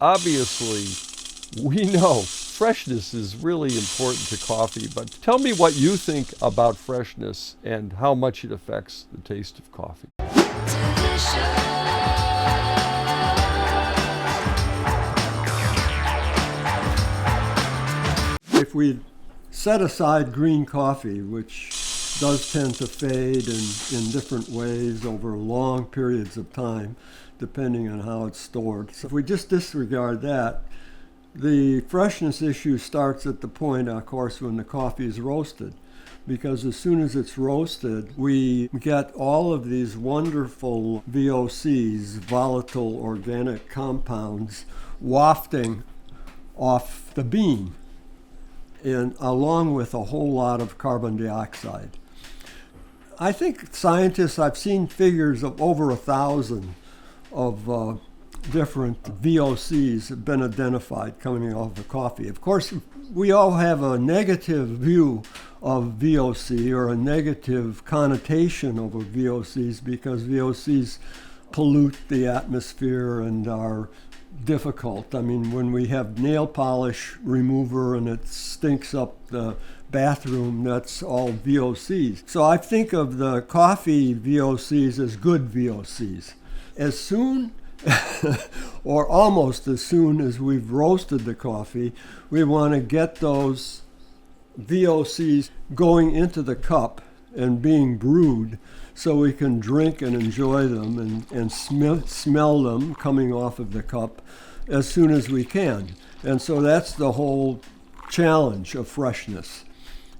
Obviously, we know freshness is really important to coffee, but tell me what you think about freshness and how much it affects the taste of coffee. If we set aside green coffee, which does tend to fade in different ways over long periods of time, depending on how it's stored. So if we just disregard that, the freshness issue starts at the point, of course, when the coffee is roasted. Because as soon as it's roasted, we get all of these wonderful VOCs, volatile organic compounds, wafting off the bean, and along with a whole lot of carbon dioxide. I think scientists, I've seen figures of over 1,000 of different VOCs have been identified coming off the coffee. Of course, we all have a negative view of VOC or a negative connotation over VOCs because VOCs pollute the atmosphere and are difficult. I mean, when we have nail polish remover and it stinks up the bathroom, that's all VOCs. So I think of the coffee VOCs as good VOCs. As soon or almost as soon as we've roasted the coffee, we want to get those VOCs going into the cup and being brewed so we can drink and enjoy them and smell them coming off of the cup as soon as we can. And so that's the whole challenge of freshness,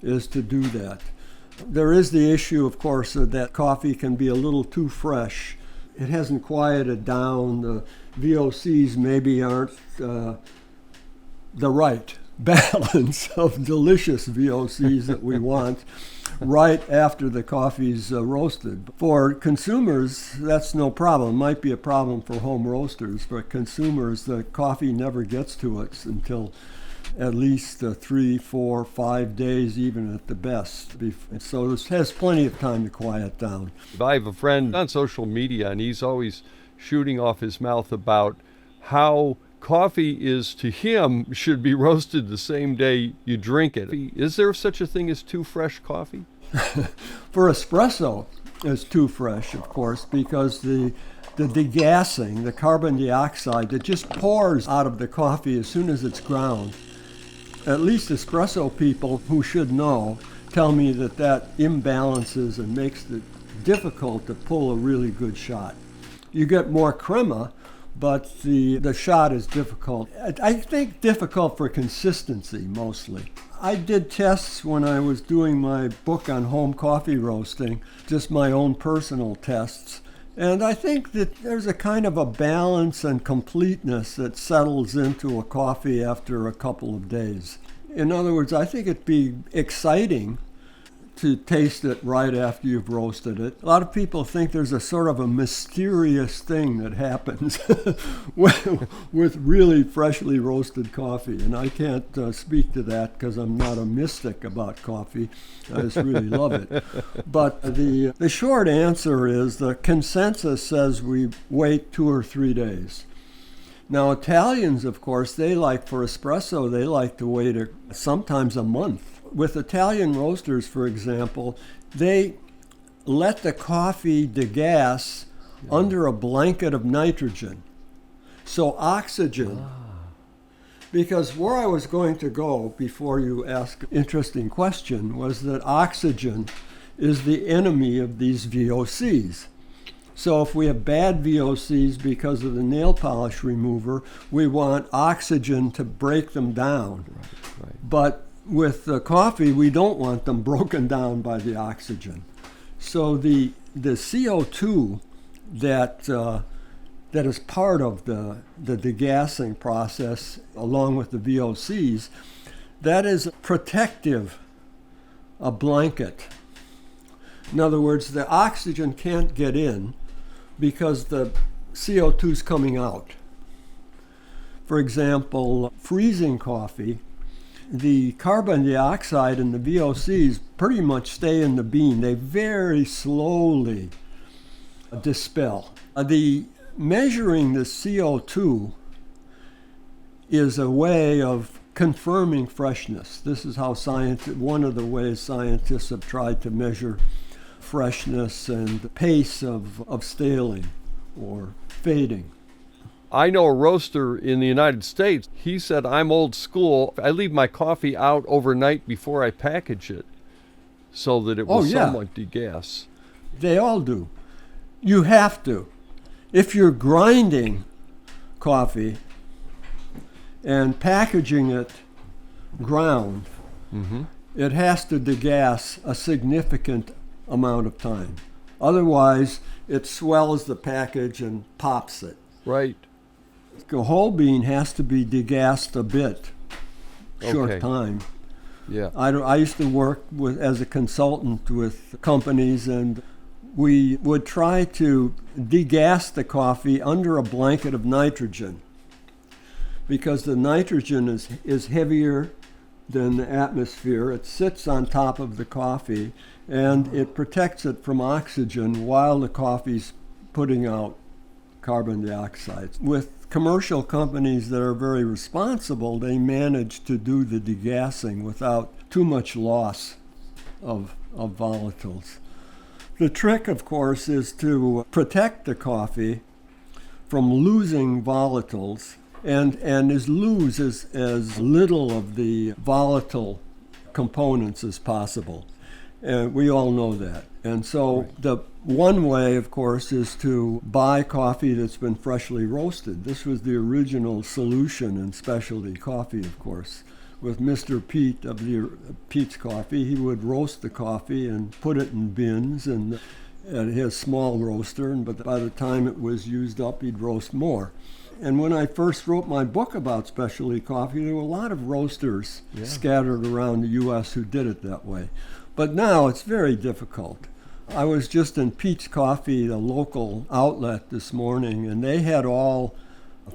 is to do that. There is the issue, of course, that coffee can be a little too fresh. It hasn't quieted down. The VOCs maybe aren't the right balance of delicious VOCs that we want right after the coffee's roasted. For consumers, that's no problem. It might be a problem for home roasters. For consumers, the coffee never gets to us until at least 3, 4, 5 days, even at the best. So this has plenty of time to quiet down. I have a friend on social media, and he's always shooting off his mouth about how coffee is, to him, should be roasted the same day you drink it. Is there such a thing as too fresh coffee? For espresso, it's too fresh, of course, because the degassing, the carbon dioxide that just pours out of the coffee as soon as it's ground. At least espresso people who should know tell me that imbalances and makes it difficult to pull a really good shot. You get more crema, but the shot is difficult. I think difficult for consistency mostly. I did tests when I was doing my book on home coffee roasting, just my own personal tests. And I think that there's a kind of a balance and completeness that settles into a coffee after a couple of days. In other words, I think it'd be exciting to taste it right after you've roasted it. A lot of people think there's a sort of a mysterious thing that happens with really freshly roasted coffee. And I can't speak to that because I'm not a mystic about coffee. I just really love it. But the short answer is the consensus says we wait 2 or 3 days. Now, Italians, of course, for espresso, they like to wait sometimes a month. With Italian roasters, for example, they let the coffee degass under a blanket of nitrogen. So oxygen, because where I was going to go before you ask an interesting question was that oxygen is the enemy of these VOCs. So if we have bad VOCs because of the nail polish remover, we want oxygen to break them down. Right. But with the coffee, we don't want them broken down by the oxygen. So the CO2 that is part of the degassing process, along with the VOCs, that is protective, a blanket. In other words, the oxygen can't get in because the CO2 is coming out. For example, freezing coffee, the carbon dioxide and the VOCs pretty much stay in the bean. They very slowly dispel. The measuring the CO2 is a way of confirming freshness. This is how one of the ways scientists have tried to measure freshness and the pace of staling or fading. I know a roaster in the United States. He said, I'm old school. I leave my coffee out overnight before I package it so that it will somewhat degas. They all do. You have to. If you're grinding coffee and packaging it ground, it has to degas a significant amount of time. Otherwise, it swells the package and pops it. Right. The whole bean has to be degassed a bit, short time. Yeah. I used to work as a consultant with companies, and we would try to degas the coffee under a blanket of nitrogen, because the nitrogen is heavier than the atmosphere. It sits on top of the coffee, and it protects it from oxygen while the coffee's putting out carbon dioxide. With commercial companies that are very responsible, they manage to do the degassing without too much loss of volatiles. The trick, of course, is to protect the coffee from losing volatiles and lose as little of the volatile components as possible. And we all know that. And so the one way, of course, is to buy coffee that's been freshly roasted. This was the original solution in specialty coffee, of course. With Mr. Pete of the Pete's Coffee, he would roast the coffee and put it in bins and at his small roaster, but by the time it was used up, he'd roast more. And when I first wrote my book about specialty coffee, there were a lot of roasters scattered around the U.S. who did it that way. But now it's very difficult. I was just in Pete's Coffee, the local outlet, this morning, and they had all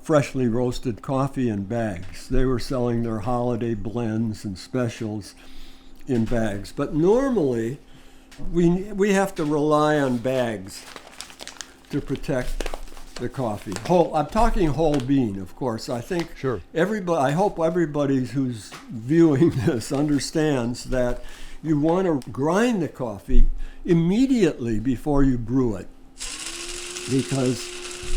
freshly roasted coffee in bags. They were selling their holiday blends and specials in bags. But normally, we have to rely on bags to protect the coffee. I'm talking whole bean, of course. I think I hope everybody who's viewing this understands that you want to grind the coffee immediately before you brew it, because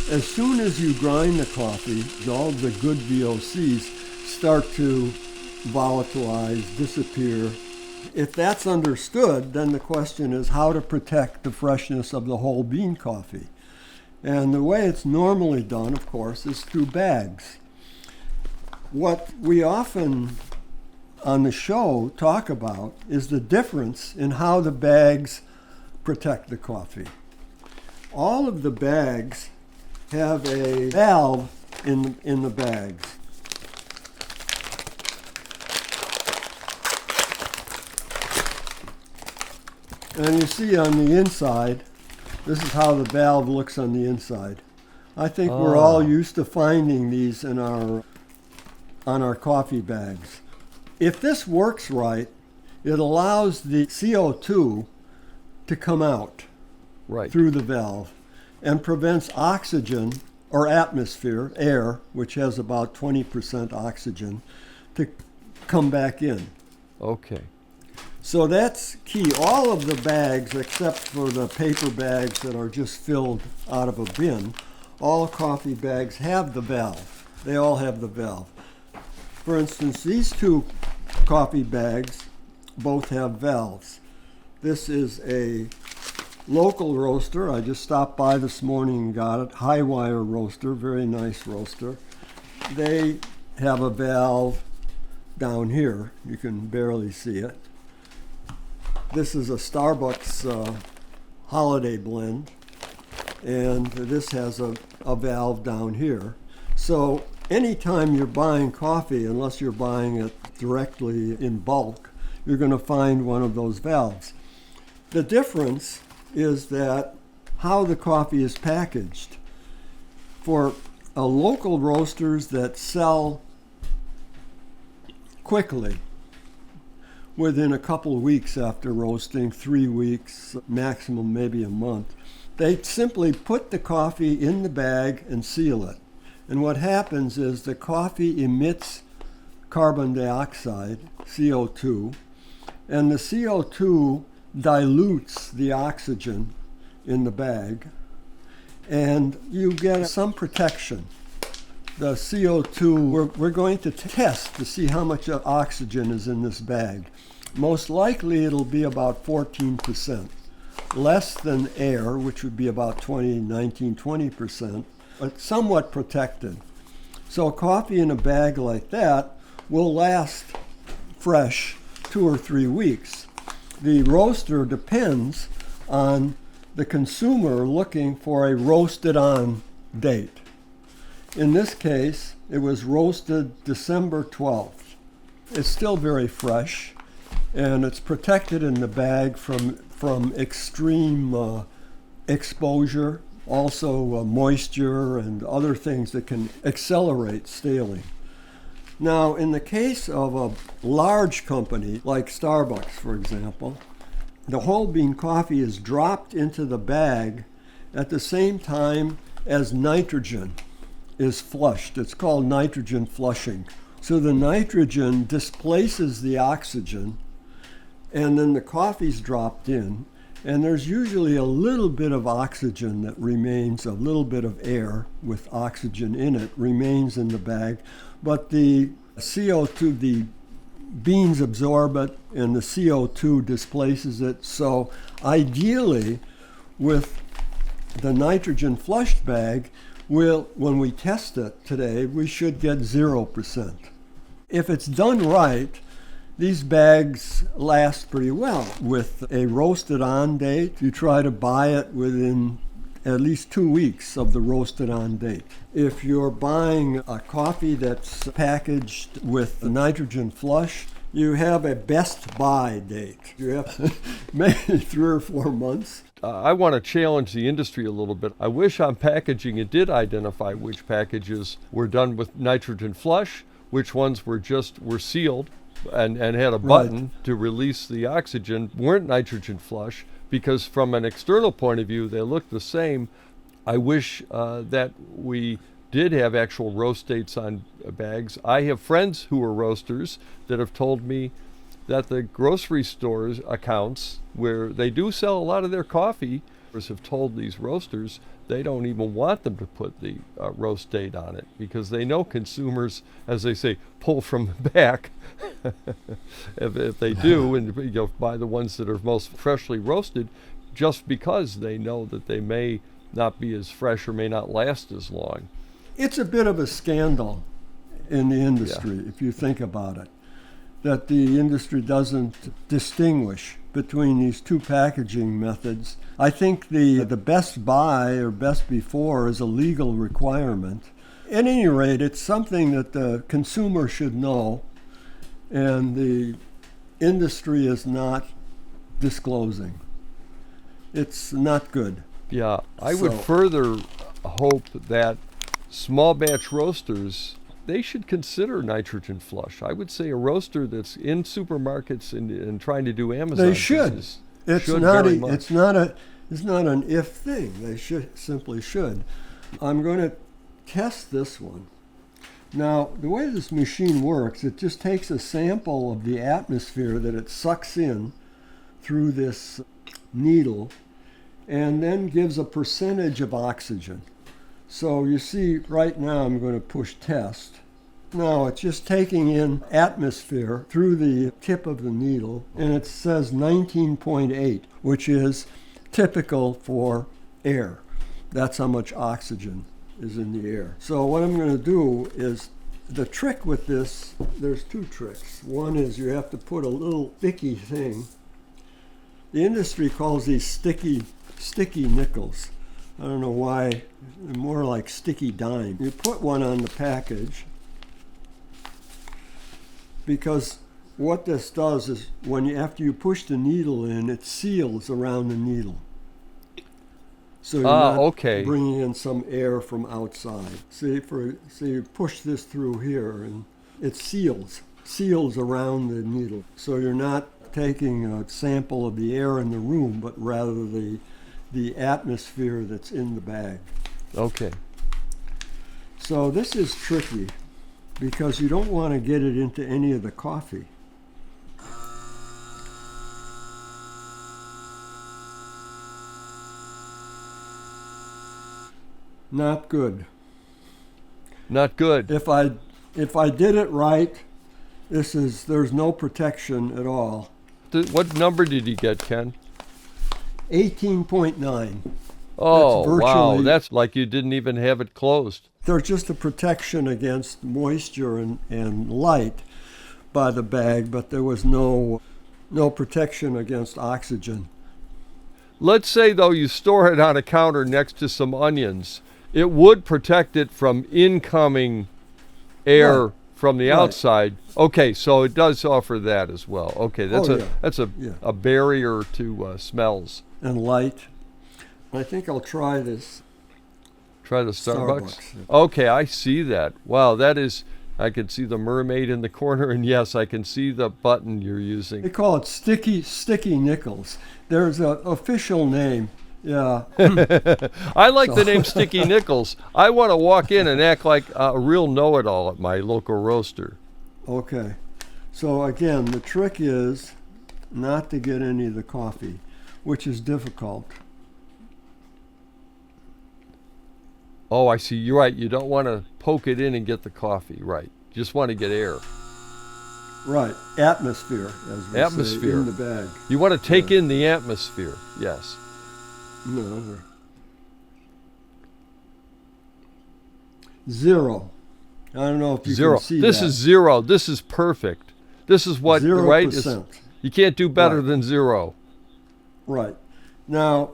as soon as you grind the coffee, all the good VOCs start to volatilize, disappear. If that's understood, then the question is how to protect the freshness of the whole bean coffee. And the way it's normally done, of course, is through bags. What we often on the show talk about is the difference in how the bags protect the coffee. All of the bags have a valve in the bags. And you see on the inside, this is how the valve looks on the inside. I think we're all used to finding these on our coffee bags. If this works right, it allows the CO2 to come out through the valve and prevents oxygen or atmosphere, air, which has about 20% oxygen, to come back in. Okay. So that's key. All of the bags, except for the paper bags that are just filled out of a bin, all coffee bags have the valve. They all have the valve. For instance, these two coffee bags both have valves. This is a local roaster. I just stopped by this morning and got it. High wire roaster, very nice roaster. They have a valve down here. You can barely see it. This is a Starbucks holiday blend, and this has a valve down here. So anytime you're buying coffee, unless you're buying it directly in bulk, you're going to find one of those valves. The difference is that how the coffee is packaged. For local roasters that sell quickly, within a couple of weeks after roasting, 3 weeks, maximum maybe a month, they simply put the coffee in the bag and seal it. And what happens is the coffee emits carbon dioxide, CO2, and the CO2 dilutes the oxygen in the bag, and you get some protection. The CO2, we're going to test to see how much oxygen is in this bag. Most likely it'll be about 14%, less than air, which would be about 20%, but somewhat protected. So coffee in a bag like that will last fresh 2 or 3 weeks. The roaster depends on the consumer looking for a roasted on date. In this case, it was roasted December 12th. It's still very fresh, and it's protected in the bag from extreme exposure, also moisture and other things that can accelerate staling. Now, in the case of a large company like Starbucks, for example, the whole bean coffee is dropped into the bag at the same time as nitrogen is flushed. It's called nitrogen flushing. So the nitrogen displaces the oxygen, and then the coffee's dropped in, and there's usually a little bit of oxygen that remains, a little bit of air with oxygen in it remains in the bag, but the CO2, the beans absorb it, and the CO2 displaces it. So ideally, with the nitrogen flushed bag, when we test it today, we should get 0%. If it's done right, these bags last pretty well. With a roasted on date, you try to buy it within at least 2 weeks of the roasted on date. If you're buying a coffee that's packaged with nitrogen flush, you have a best buy date. You have maybe 3 or 4 months. I want to challenge the industry a little bit. I wish on packaging it did identify which packages were done with nitrogen flush, which ones were sealed and had a button to release the oxygen, weren't nitrogen flush, because from an external point of view, they look the same. I wish that we did have actual roast dates on bags. I have friends who are roasters that have told me that the grocery stores accounts where they do sell a lot of their coffee have told these roasters they don't even want them to put the roast date on it, because they know consumers, as they say, pull from the back if they do, and buy the ones that are most freshly roasted, just because they know that they may not be as fresh or may not last as long. It's a bit of a scandal in the industry, if you think about it, that the industry doesn't distinguish between these two packaging methods. I think the best buy or best before is a legal requirement. At any rate, it's something that the consumer should know, and the industry is not disclosing. It's not good. Yeah, I would further hope that small batch roasters, they should consider nitrogen flush. I would say a roaster that's in supermarkets and trying to do Amazon they should. business It's not an if thing. They simply should. I'm going to test this one. Now, the way this machine works, it just takes a sample of the atmosphere that it sucks in through this needle, and then gives a percentage of oxygen. So you see right now I'm going to push test. Now it's just taking in atmosphere through the tip of the needle, and it says 19.8, which is typical for air. That's how much oxygen is in the air. So what I'm going to do is, the trick with this, there's two tricks. One is you have to put a little sticky thing. The industry calls these sticky nickels. I don't know why, they're more like sticky dime. You put one on the package, because what this does is after you push the needle in, it seals around the needle. So you're not bringing in some air from outside. So you push this through here, and it seals around the needle. So you're not taking a sample of the air in the room, but rather the atmosphere that's in the bag. Okay. So this is tricky because you don't want to get it into any of the coffee. Not good. Not good. If I did it right, there's no protection at all. What number did you get, Ken? 18.9. Oh, wow. That's like you didn't even have it closed. There's just a protection against moisture and light by the bag, but there was no protection against oxygen. Let's say, though, you store it on a counter next to some onions. It would protect it from incoming air from the outside. Okay, so it does offer that as well. Okay, that's a barrier to smells. And light. I think I'll try this. Try the Starbucks? Yeah. Okay, I see that. Wow, that is, I can see the mermaid in the corner, and yes, I can see the button you're using. They call it sticky nickels. There's an official name. Yeah. I like the name Sticky Nickels. I want to walk in and act like a real know-it-all at my local roaster. Okay. So again, the trick is not to get any of the coffee, which is difficult. Oh, I see. You're right. You don't want to poke it in and get the coffee. Right. You just want to get air. Right. Atmosphere, as we say, in the bag. You want to take in the atmosphere. Yes. No. 0. I don't know if you can see This is 0. This is perfect. This is what, 0%. Right? You can't do better than 0. Right. Now,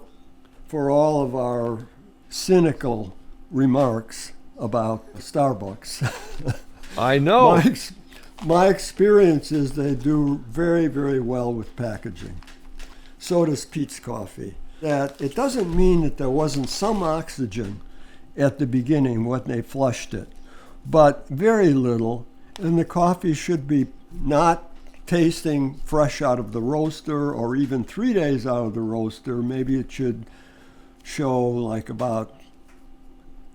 for all of our cynical remarks about Starbucks, I know. My experience is they do very, very well with packaging. So does Pete's Coffee. That it doesn't mean that there wasn't some oxygen at the beginning when they flushed it, but very little, and the coffee should be not tasting fresh out of the roaster or even 3 days out of the roaster. Maybe it should show like about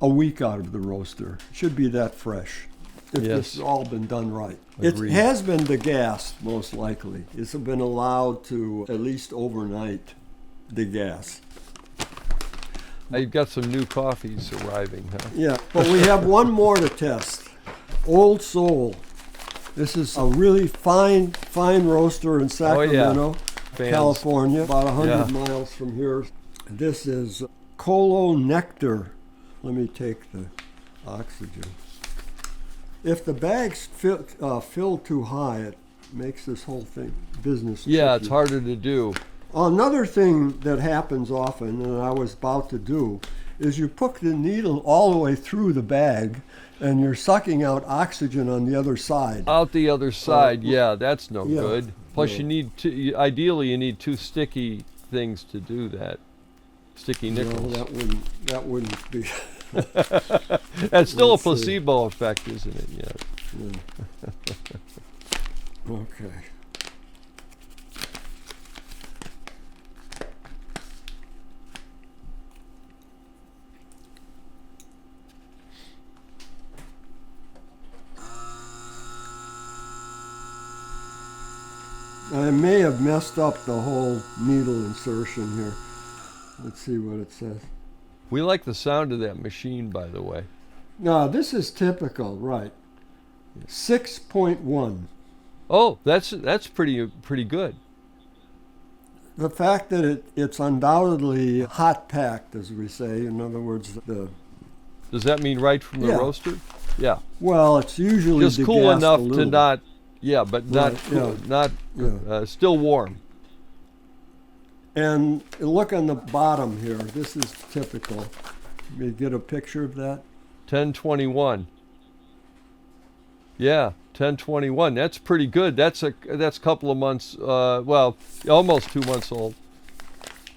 a week out of the roaster. It should be that fresh if this has all been done right. Agreed. It has been degassed, most likely. It's been allowed to at least overnight degass. Now you've got some new coffees arriving, huh? Yeah, but we have one more to test. Old Soul. This is a really fine roaster in Sacramento, California, about 100 miles from here. This is Colo Nectar. Let me take the oxygen. If the bag's filled too high, it makes this whole thing business tricky. Yeah, it's harder to do. Another thing that happens often, and I was about to do, is you put the needle all the way through the bag, and you're sucking out oxygen on the other side. Out the other side, that's no good. Plus, you need ideally you need 2 sticky things to do that. Sticky nickels. No, that wouldn't be. That's still a placebo effect, isn't it? Yeah. Okay. I may have messed up the whole needle insertion here. Let's see what it says. We like the sound of that machine, by the way. No, this is typical, right? 6.1. Oh, that's pretty good. The fact that it's undoubtedly hot packed, as we say, in other words, Does that mean right from the roaster? Yeah. Well, it's usually just cool enough to not. Yeah, but not right, not still warm. And look on the bottom here. This is typical. Can you get a picture of that? 1021. Yeah, 1021. That's pretty good. That's a couple of months. Almost 2 months old.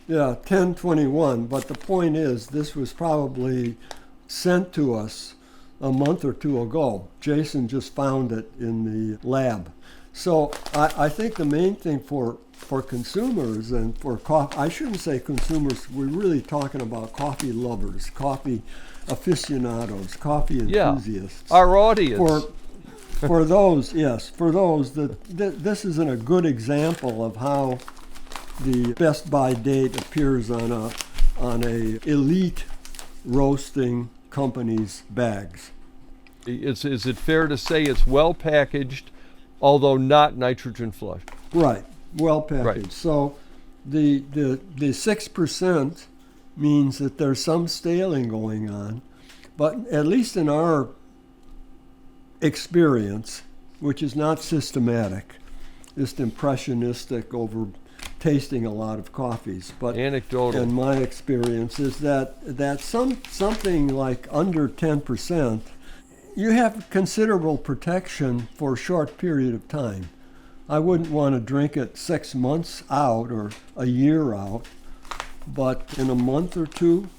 Yeah, 1021. But the point is, this was probably sent to us a month or two ago. Jason just found it in the lab. So I think the main thing for consumers and for coffee, I shouldn't say consumers, we're really talking about coffee lovers, coffee aficionados, coffee enthusiasts. Yeah, our audience. For those, yes, for those, this isn't a good example of how the best by date appears on a elite roasting company's bags. Is it fair to say it's well packaged, although not nitrogen flushed? Right, well packaged. Right. So the 6% means that there's some staling going on, but at least in our experience, which is not systematic, just impressionistic over tasting a lot of coffees, but anecdotal. In my experience is that something like under 10%, you have considerable protection for a short period of time. I wouldn't want to drink it 6 months out or a year out, but in a month or two,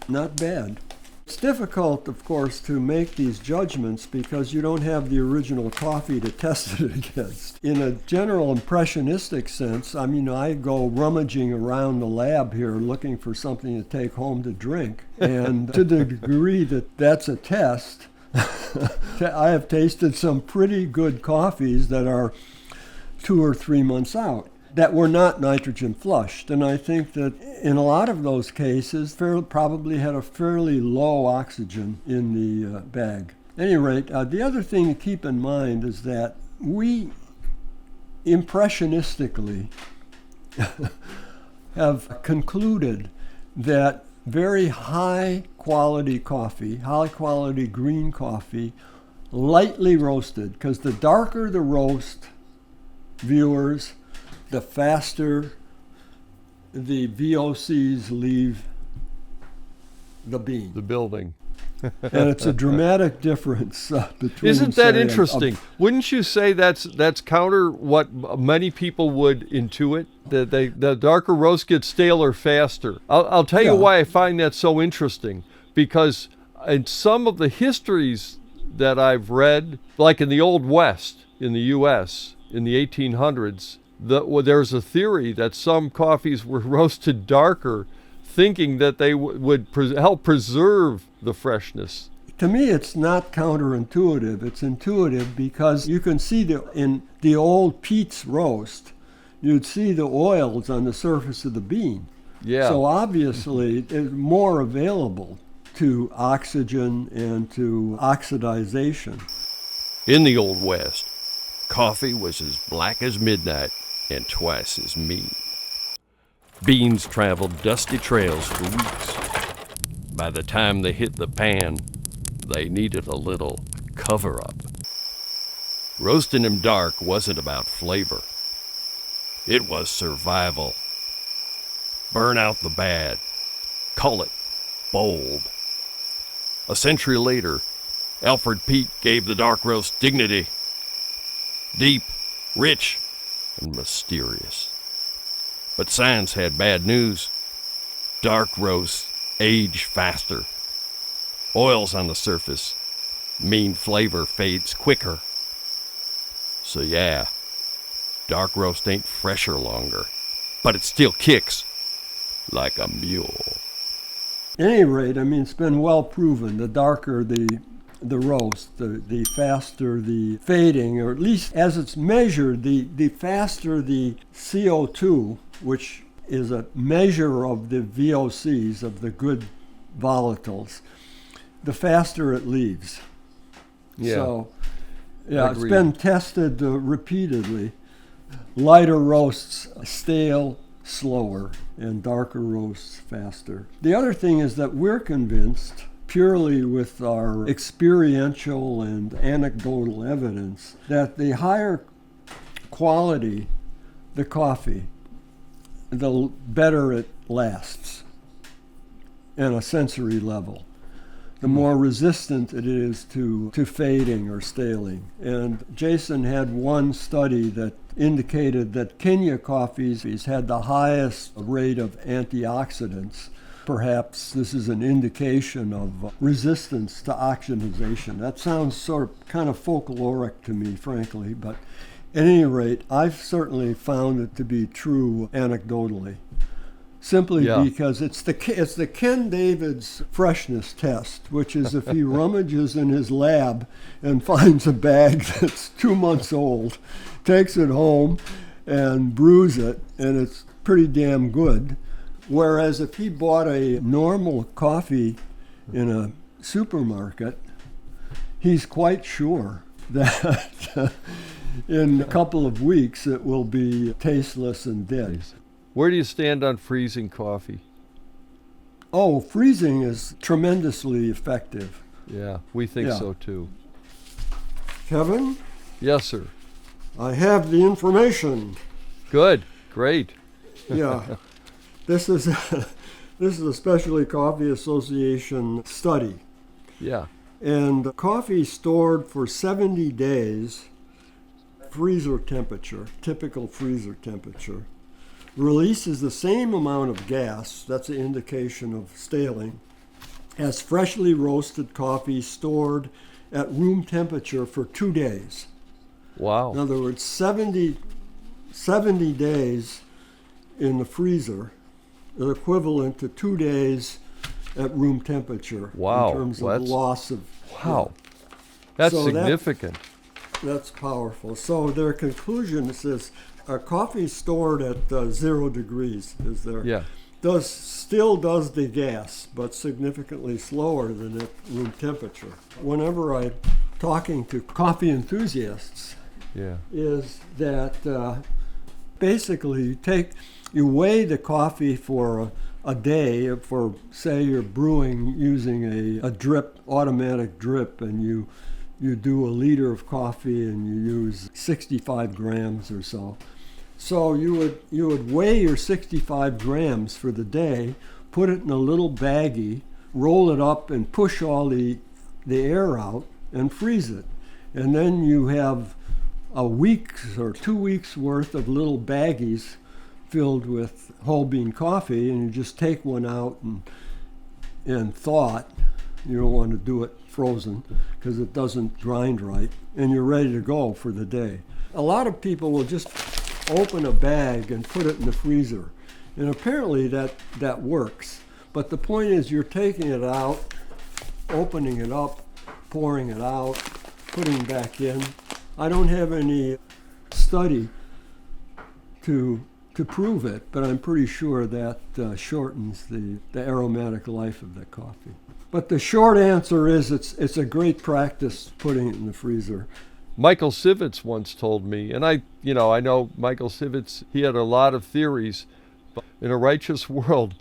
not bad. It's difficult, of course, to make these judgments because you don't have the original coffee to test it against. In a general impressionistic sense, I mean, I go rummaging around the lab here looking for something to take home to drink. And to the degree that that's a test, I have tasted some pretty good coffees that are 2 or 3 months out that were not nitrogen flushed. And I think that in a lot of those cases, probably had a fairly low oxygen in the bag. At any rate, the other thing to keep in mind is that we impressionistically have concluded that very high quality coffee, high quality green coffee, lightly roasted, because the darker the roast, viewers, the faster the VOCs leave the bean. The building. And it's a dramatic difference between. Isn't that interesting? Wouldn't you say that's counter what many people would intuit? That the darker roast gets staler faster. I'll tell you why I find that so interesting. Because in some of the histories that I've read, like in the Old West in the U.S. in the 1800s, there's a theory that some coffees were roasted darker, thinking that they would help preserve the freshness. To me, it's not counterintuitive. It's intuitive because you can see in the old Pete's roast, you'd see the oils on the surface of the bean. Yeah. So obviously, it's more available to oxygen and to oxidization. In the Old West, coffee was as black as midnight and twice as mean. Beans traveled dusty trails for weeks. By the time they hit the pan, they needed a little cover-up. Roasting them dark wasn't about flavor. It was survival. Burn out the bad. Call it bold. A century later, Alfred Pete gave the dark roast dignity. Deep, rich, and mysterious. But science had bad news. Dark roasts age faster. Oils on the surface mean flavor fades quicker. So yeah, dark roast ain't fresher longer, but it still kicks like a mule. At any rate, I mean, it's been well proven, the darker the roast, the faster the fading, or at least as it's measured, the faster the CO2, which is a measure of the VOCs, of the good volatiles, the faster it leaves. Yeah. So, yeah, it's been tested repeatedly. Lighter roasts stale slower and darker roasts faster. The other thing is that we're convinced, purely with our experiential and anecdotal evidence, that the higher quality the coffee, the better it lasts on a sensory level. The more resistant it is to fading or staling. And Jason had one study that indicated that Kenya coffees had the highest rate of antioxidants. Perhaps this is an indication of resistance to oxidation. That sounds sort of kind of folkloric to me, frankly, but At any rate, I've certainly found it to be true anecdotally. Simply Yeah. because it's the Ken David's freshness test, which is if he rummages in his lab and finds a bag that's 2 months old, takes it home and brews it, and it's pretty damn good. Whereas if he bought a normal coffee in a supermarket, he's quite sure that in a couple of weeks it will be tasteless and dead. Where do you stand on freezing coffee? Oh, freezing is tremendously effective. Yeah, we think Yeah. so too. Kevin, Yes, sir. I have the information. Good. Great. Yeah. This is a Specialty Coffee Association study. Yeah. And coffee stored for 70 days, freezer temperature, typical freezer temperature, releases the same amount of gas, that's an indication of staling, as freshly roasted coffee stored at room temperature for 2 days. Wow. In other words, 70 days in the freezer is equivalent to 2 days at room temperature. Wow, In terms of that's- loss of... Wow. That's So that- significant. That's powerful. So their conclusion says coffee stored at 0 degrees is there. Yeah. Still does degas, but significantly slower than at room temperature. Whenever I'm talking to coffee enthusiasts, Yeah. is that basically you weigh the coffee for a day. For say you're brewing using a drip, automatic drip, and you do a liter of coffee and you use 65 grams or so. So you would weigh your 65 grams for the day, put it in a little baggie, roll it up and push all the air out and freeze it. And then you have a week's or 2 weeks worth of little baggies filled with whole bean coffee, and you just take one out and thaw it. You don't want to do it frozen because it doesn't grind right, and you're ready to go for the day. A lot of people will just open a bag and put it in the freezer, and apparently that works. But the point is you're taking it out, opening it up, pouring it out, putting it back in. I don't have any study to prove it, but I'm pretty sure that shortens the aromatic life of the coffee. But the short answer is it's a great practice putting it in the freezer. Michael Sivitz once told me, and I know Michael Sivitz, he had a lot of theories. But in a righteous world,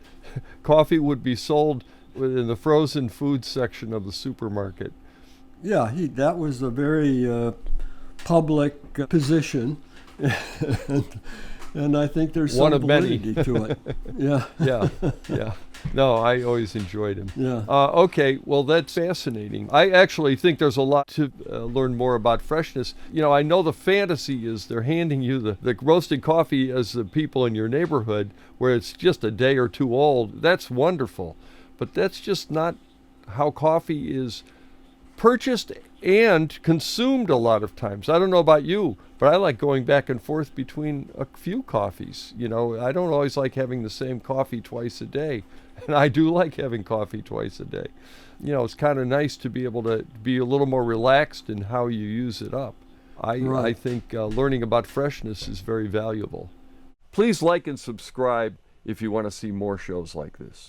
coffee would be sold in the frozen food section of the supermarket. Yeah, that was a very public position, and I think there's One some of many. validity to it. Yeah. Yeah. No, I always enjoyed him. Yeah. Okay, well, that's fascinating. I actually think there's a lot to learn more about freshness. I know the fantasy is they're handing you the roasted coffee as the people in your neighborhood where it's just a day or two old. That's wonderful. But that's just not how coffee is purchased and consumed a lot of times. I don't know about you, but I like going back and forth between a few coffees. I don't always like having the same coffee twice a day. And I do like having coffee twice a day. It's kind of nice to be able to be a little more relaxed in how you use it up. I think learning about freshness is very valuable. Please like and subscribe if you want to see more shows like this.